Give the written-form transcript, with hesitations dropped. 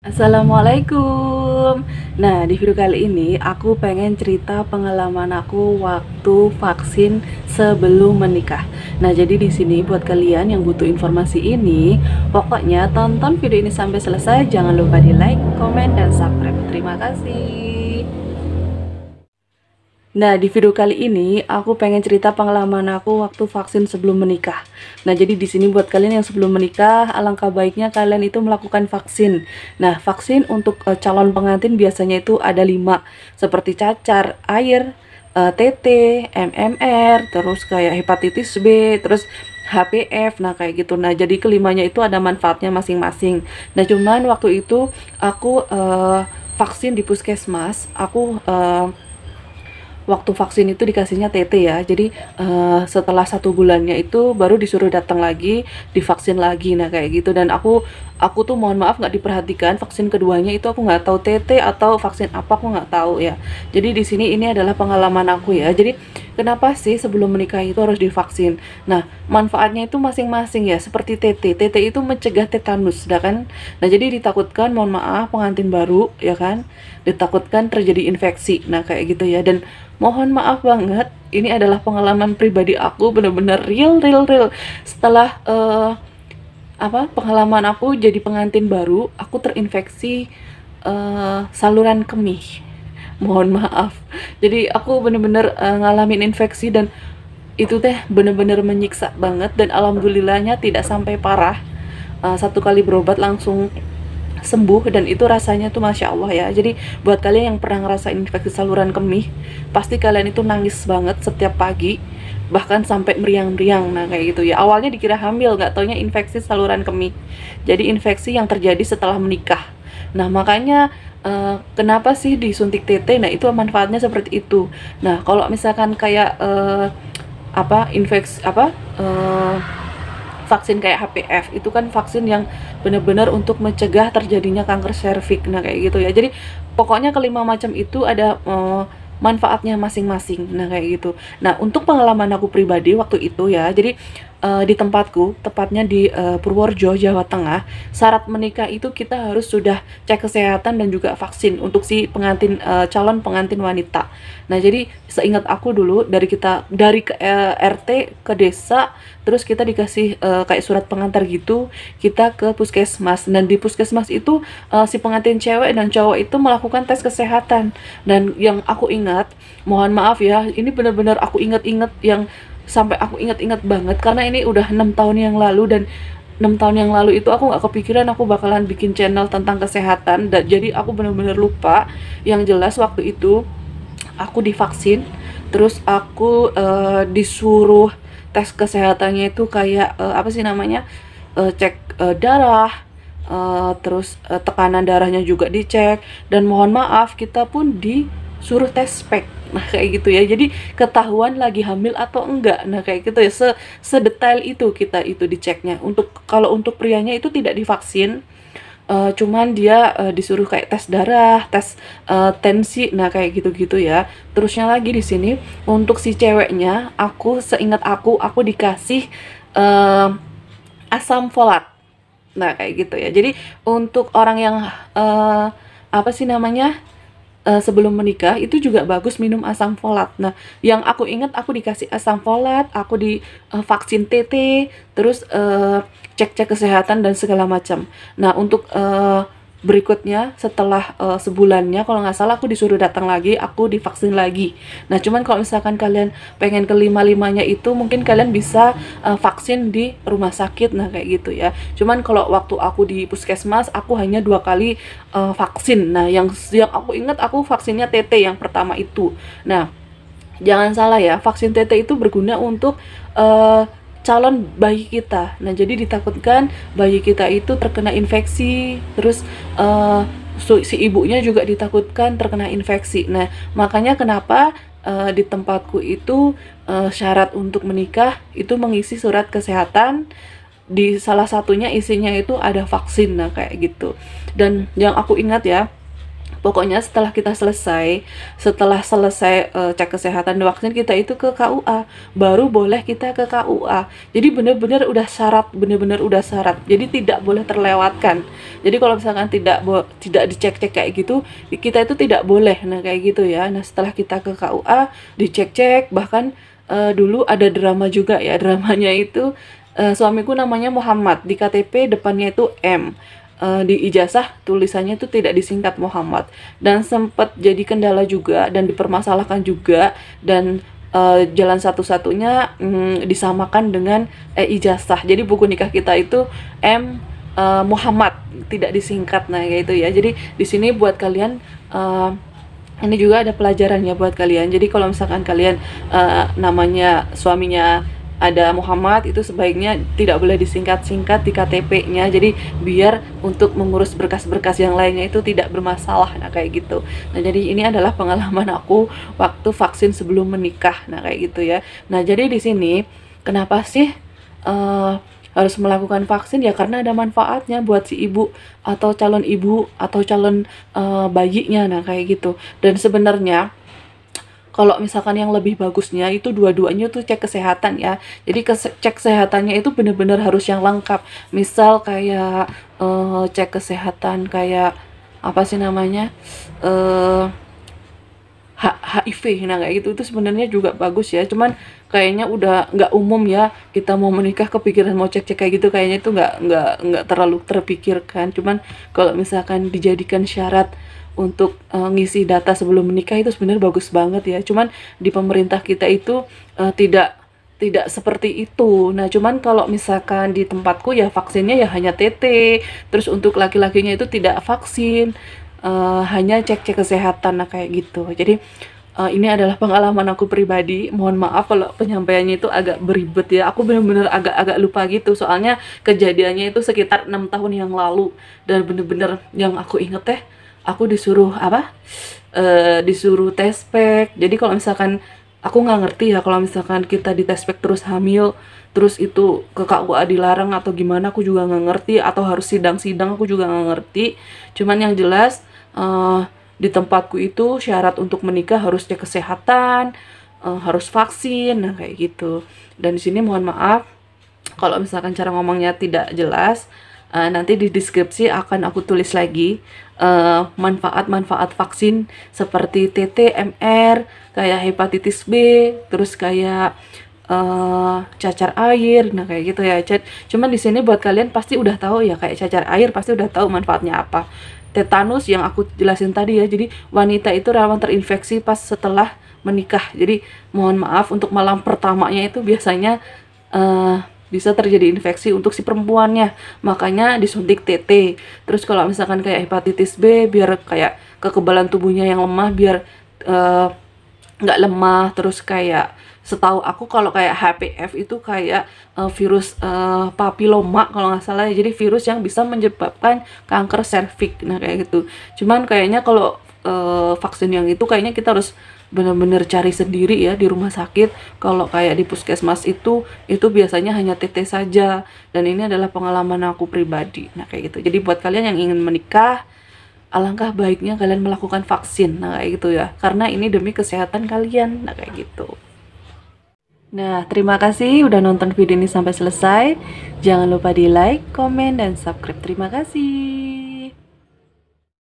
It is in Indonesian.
Assalamualaikum. Nah, di video kali ini aku pengen cerita pengalaman aku waktu vaksin sebelum menikah. Nah, jadi di sini buat kalian yang butuh informasi ini, pokoknya tonton video ini sampai selesai. Jangan lupa di like, komen, dan subscribe. Terima kasih. Nah, di video kali ini aku pengen cerita pengalaman aku waktu vaksin sebelum menikah. Nah, jadi di sini buat kalian yang sebelum menikah, alangkah baiknya kalian itu melakukan vaksin. Nah, vaksin untuk calon pengantin biasanya itu ada 5, seperti cacar air, TT, MMR, terus kayak hepatitis B, terus HPV. Nah, kayak gitu. Nah, jadi kelimanya itu ada manfaatnya masing-masing. Nah, cuman waktu itu aku vaksin di puskesmas. Waktu vaksin itu dikasihnya TT ya, jadi setelah 1 bulannya itu baru disuruh datang lagi divaksin lagi. Nah, kayak gitu. Dan aku tuh mohon maaf nggak diperhatikan, vaksin keduanya itu aku nggak tahu TT atau vaksin apa, aku nggak tahu ya. Jadi di sini ini adalah pengalaman aku ya. Jadi kenapa sih sebelum menikah itu harus divaksin? Nah, manfaatnya itu masing-masing ya, seperti TT. TT itu mencegah tetanus, ya kan? Nah, jadi ditakutkan, mohon maaf, pengantin baru ya kan, ditakutkan terjadi infeksi. Nah, kayak gitu ya. Dan mohon maaf banget, ini adalah pengalaman pribadi aku, bener-bener real. Setelah pengalaman aku jadi pengantin baru, aku terinfeksi saluran kemih. Mohon maaf. Jadi aku bener-bener ngalamin infeksi, dan itu teh bener-bener menyiksa banget, dan alhamdulillahnya tidak sampai parah. 1 kali berobat langsung sembuh, dan itu rasanya tuh masya Allah ya. Jadi buat kalian yang pernah ngerasain infeksi saluran kemih, pasti kalian itu nangis banget setiap pagi, bahkan sampai meriang-meriang. Nah, kayak gitu ya. Awalnya dikira hamil, nggak taunya infeksi saluran kemih. Jadi infeksi yang terjadi setelah menikah. Nah, makanya kenapa sih disuntik TT? Nah, itu manfaatnya seperti itu. Nah, kalau misalkan kayak infeksi vaksin kayak HPV itu kan vaksin yang benar-benar untuk mencegah terjadinya kanker serviks. Nah, kayak gitu ya. Jadi pokoknya kelima macam itu ada manfaatnya masing-masing. Nah, kayak gitu. Nah, untuk pengalaman aku pribadi waktu itu ya, jadi di tempatku, tepatnya di Purworejo, Jawa Tengah, syarat menikah itu kita harus sudah cek kesehatan dan juga vaksin untuk si pengantin, calon pengantin wanita. Nah, jadi seingat aku dulu, dari ke RT ke desa, terus kita dikasih kayak surat pengantar gitu, kita ke puskesmas. Dan di puskesmas itu si pengantin cewek dan cowok itu melakukan tes kesehatan. Dan yang aku ingat, mohon maaf ya, ini benar-benar aku ingat-ingat, yang sampai aku ingat-ingat banget, karena ini udah 6 tahun yang lalu. Dan 6 tahun yang lalu itu aku nggak kepikiran aku bakalan bikin channel tentang kesehatan. Dan jadi aku benar-benar lupa. Yang jelas waktu itu aku divaksin, terus aku disuruh tes kesehatannya itu kayak apa sih namanya, cek darah, terus tekanan darahnya juga dicek, dan mohon maaf kita pun disuruh tes spek. Nah, kayak gitu ya. Jadi ketahuan lagi hamil atau enggak. Nah, kayak gitu ya. Sedetail itu kita itu diceknya. Kalau untuk prianya itu tidak divaksin, cuman dia disuruh kayak tes darah, tes tensi. Nah, kayak gitu-gitu ya. Terusnya lagi di sini untuk si ceweknya, seingat aku dikasih asam folat. Nah, kayak gitu ya. Jadi untuk orang yang apa sih namanya, sebelum menikah itu juga bagus minum asam folat. Nah, yang aku ingat, aku dikasih asam folat, aku di vaksin TT, terus cek-cek kesehatan dan segala macam. Nah, untuk berikutnya setelah sebulannya kalau nggak salah, aku disuruh datang lagi, aku divaksin lagi. Nah, cuman kalau misalkan kalian pengen kelima-limanya itu, mungkin kalian bisa vaksin di rumah sakit. Nah, kayak gitu ya. Cuman kalau waktu aku di puskesmas, aku hanya 2 kali vaksin. Nah, yang aku ingat, aku vaksinnya TT yang pertama itu. Nah, jangan salah ya, vaksin TT itu berguna untuk calon bayi kita. Nah, jadi ditakutkan bayi kita itu terkena infeksi, terus si ibunya juga ditakutkan terkena infeksi. Nah, makanya kenapa di tempatku itu syarat untuk menikah itu mengisi surat kesehatan. Di salah satunya isinya itu ada vaksin. Nah, kayak gitu. Dan yang aku ingat ya, Pokoknya setelah selesai cek kesehatan dan vaksin, kita itu ke KUA, baru boleh kita ke KUA. Jadi benar-benar udah syarat, jadi tidak boleh terlewatkan. Jadi kalau misalkan tidak dicek-cek kayak gitu, kita itu tidak boleh. Nah kayak gitu ya. Nah setelah kita ke KUA dicek-cek, bahkan dulu ada drama juga ya, dramanya itu suamiku namanya Muhammad, di KTP depannya itu M, di ijazah tulisannya itu tidak disingkat Muhammad, dan sempat jadi kendala juga dan dipermasalahkan juga, dan jalan satu-satunya disamakan dengan ijazah. Jadi buku nikah kita itu M Muhammad, tidak disingkat. Nah gitu ya. Jadi di sini buat kalian ini juga ada pelajarannya buat kalian. Jadi kalau misalkan kalian namanya suaminya ada Muhammad, itu sebaiknya tidak boleh disingkat-singkat di KTP-nya. Jadi biar untuk mengurus berkas-berkas yang lainnya itu tidak bermasalah. Nah kayak gitu. Nah jadi ini adalah pengalaman aku waktu vaksin sebelum menikah. Nah kayak gitu ya. Nah jadi di sini kenapa sih harus melakukan vaksin? Ya karena ada manfaatnya buat si ibu atau calon ibu atau calon bayinya. Nah kayak gitu. Dan sebenarnya kalau misalkan yang lebih bagusnya itu dua-duanya tuh cek kesehatan ya. Jadi cek kesehatannya itu benar-benar harus yang lengkap. Misal kayak cek kesehatan kayak apa sih namanya, HIV. Nah kayak gitu itu sebenarnya juga bagus ya. Cuman kayaknya udah nggak umum ya, kita mau menikah kepikiran mau cek-cek kayak gitu. Kayaknya itu nggak terlalu terpikirkan. Cuman kalau misalkan dijadikan syarat untuk ngisi data sebelum menikah, itu sebenarnya bagus banget ya. Cuman di pemerintah kita itu tidak seperti itu. Nah cuman kalau misalkan di tempatku ya vaksinnya ya hanya TT. Terus untuk laki-lakinya itu tidak vaksin, hanya cek-cek kesehatan. Nah kayak gitu. Jadi ini adalah pengalaman aku pribadi. Mohon maaf kalau penyampaiannya itu agak beribet ya. Aku bener-bener agak lupa gitu. Soalnya kejadiannya itu sekitar 6 tahun yang lalu. Dan bener-bener yang aku inget aku disuruh apa? Disuruh tes pack. Jadi kalau misalkan aku nggak ngerti ya, kalau misalkan kita di tes pack terus hamil, terus itu ke KUA dilarang atau gimana, aku juga nggak ngerti. Atau harus sidang-sidang, aku juga nggak ngerti. Cuman yang jelas di tempatku itu syarat untuk menikah harus cek kesehatan, harus vaksin. Nah kayak gitu. Dan di sini mohon maaf kalau misalkan cara ngomongnya tidak jelas. Nanti di deskripsi akan aku tulis lagi manfaat-manfaat vaksin seperti TT, MR, kayak hepatitis B, terus kayak cacar air. Nah kayak gitu ya. Cuman di sini buat kalian pasti udah tahu ya, kayak cacar air pasti udah tahu manfaatnya apa. Tetanus yang aku jelasin tadi ya. Jadi wanita itu rawan terinfeksi pas setelah menikah. Jadi mohon maaf untuk malam pertamanya itu biasanya bisa terjadi infeksi untuk si perempuannya, makanya disuntik TT. Terus kalau misalkan kayak hepatitis B, biar kayak kekebalan tubuhnya yang lemah, biar nggak lemah. Terus kayak setahu aku kalau kayak HPV itu kayak virus papiloma kalau nggak salah ya. Jadi virus yang bisa menyebabkan kanker serviks. Nah kayak gitu. Cuman kayaknya kalau vaksin yang itu kayaknya kita harus benar-benar cari sendiri ya di rumah sakit. Kalau kayak di puskesmas itu biasanya hanya TT saja. Dan ini adalah pengalaman aku pribadi. Nah kayak gitu. Jadi buat kalian yang ingin menikah, alangkah baiknya kalian melakukan vaksin. Nah kayak gitu ya. Karena ini demi kesehatan kalian. Nah kayak gitu. Nah, terima kasih udah nonton video ini sampai selesai. Jangan lupa di like, komen, dan subscribe. Terima kasih.